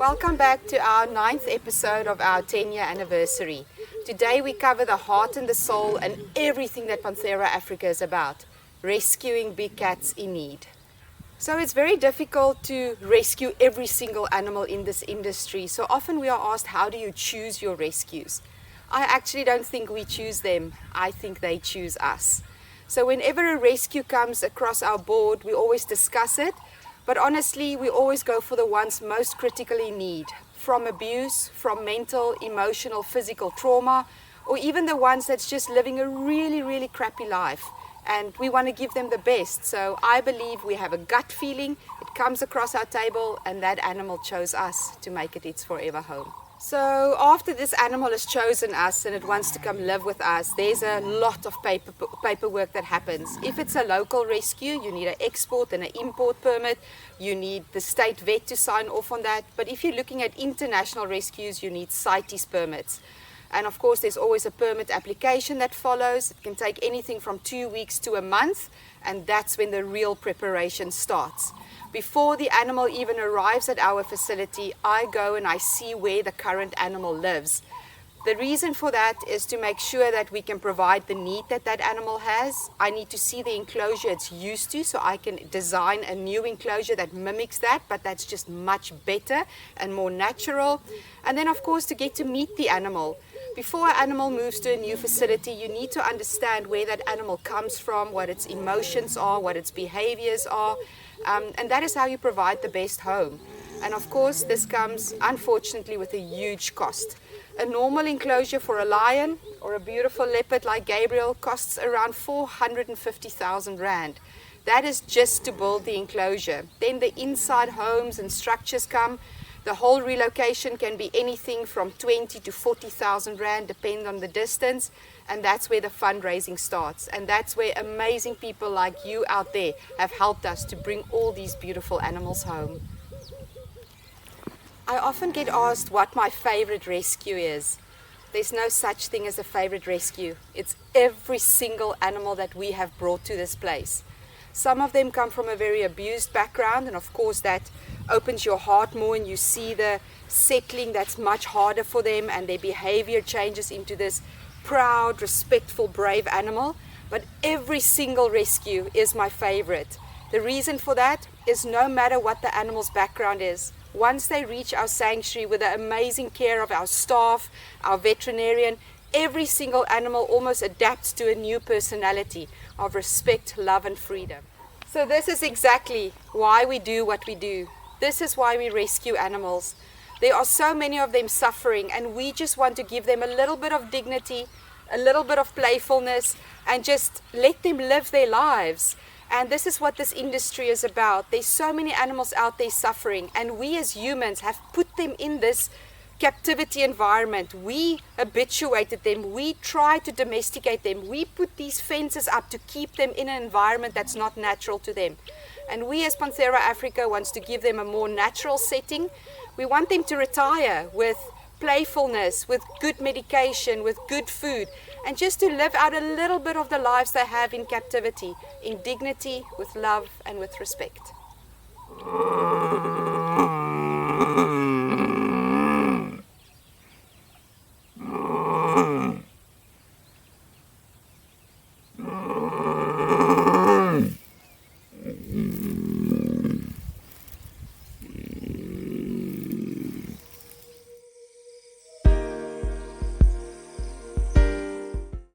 Welcome back to our 9th episode of our 10-year anniversary. Today we cover the heart and the soul and everything that Panthera Africa is about, rescuing big cats in need. So it's very difficult to rescue every single animal in this industry. So often we are asked, how do you choose your rescues? I actually don't think we choose them. I think they choose us. So whenever a rescue comes across our board, we always discuss it. But honestly, we always go for the ones most critically in need, from abuse, from mental, emotional, physical trauma, or even the ones that's just living a really crappy life. And we want to give them the best. So I believe we have a gut feeling, it comes across our table, and that animal chose us to make it its forever home. So after this animal has chosen us and it wants to come live with us, there's a lot of paperwork that happens. If it's a local rescue, you need an export and an import permit. You need the state vet to sign off on that. But if you're looking at international rescues, you need CITES permits. And of course, there's always a permit application that follows. It can take anything from 2 weeks to a month, and that's when the real preparation starts. Before the animal even arrives at our facility, I go and I see where the current animal lives. The reason for that is to make sure that we can provide the need that that animal has. I need to see the enclosure it's used to, so I can design a new enclosure that mimics that, but that's just much better and more natural. And then of course to get to meet the animal. Before an animal moves to a new facility, you need to understand where that animal comes from, what its emotions are, what its behaviors are. And that is how you provide the best home. And of course, this comes, unfortunately, with a huge cost. A normal enclosure for a lion or a beautiful leopard like Gabriel costs around 450,000 Rand. That is just to build the enclosure. Then the inside homes and structures come. The whole relocation can be anything from 20 to 40,000 Rand, depending on the distance. And that's where the fundraising starts. And that's where amazing people like you out there have helped us to bring all these beautiful animals home. I often get asked what my favorite rescue is. There's no such thing as a favorite rescue. It's every single animal that we have brought to this place. Some of them come from a very abused background, and of course that opens your heart more and you see the settling that's much harder for them, and their behavior changes into this proud, respectful, brave animal. But every single rescue is my favorite. The reason for that is no matter what the animal's background is, once they reach our sanctuary with the amazing care of our staff, our veterinarian, every single animal almost adapts to a new personality of respect, love and freedom. So this is exactly why we do what we do. This is why we rescue animals. There are so many of them suffering, and we just want to give them a little bit of dignity, a little bit of playfulness, and just let them live their lives. And this is what this industry is about. There's so many animals out there suffering, and we as humans have put them in this captivity environment. We habituated them. We try to domesticate them. We put these fences up to keep them in an environment that's not natural to them. And we as Panthera Africa wants to give them a more natural setting. We want them to retire with playfulness, with good medication, with good food, and just to live out a little bit of the lives they have in captivity, in dignity, with love and with respect.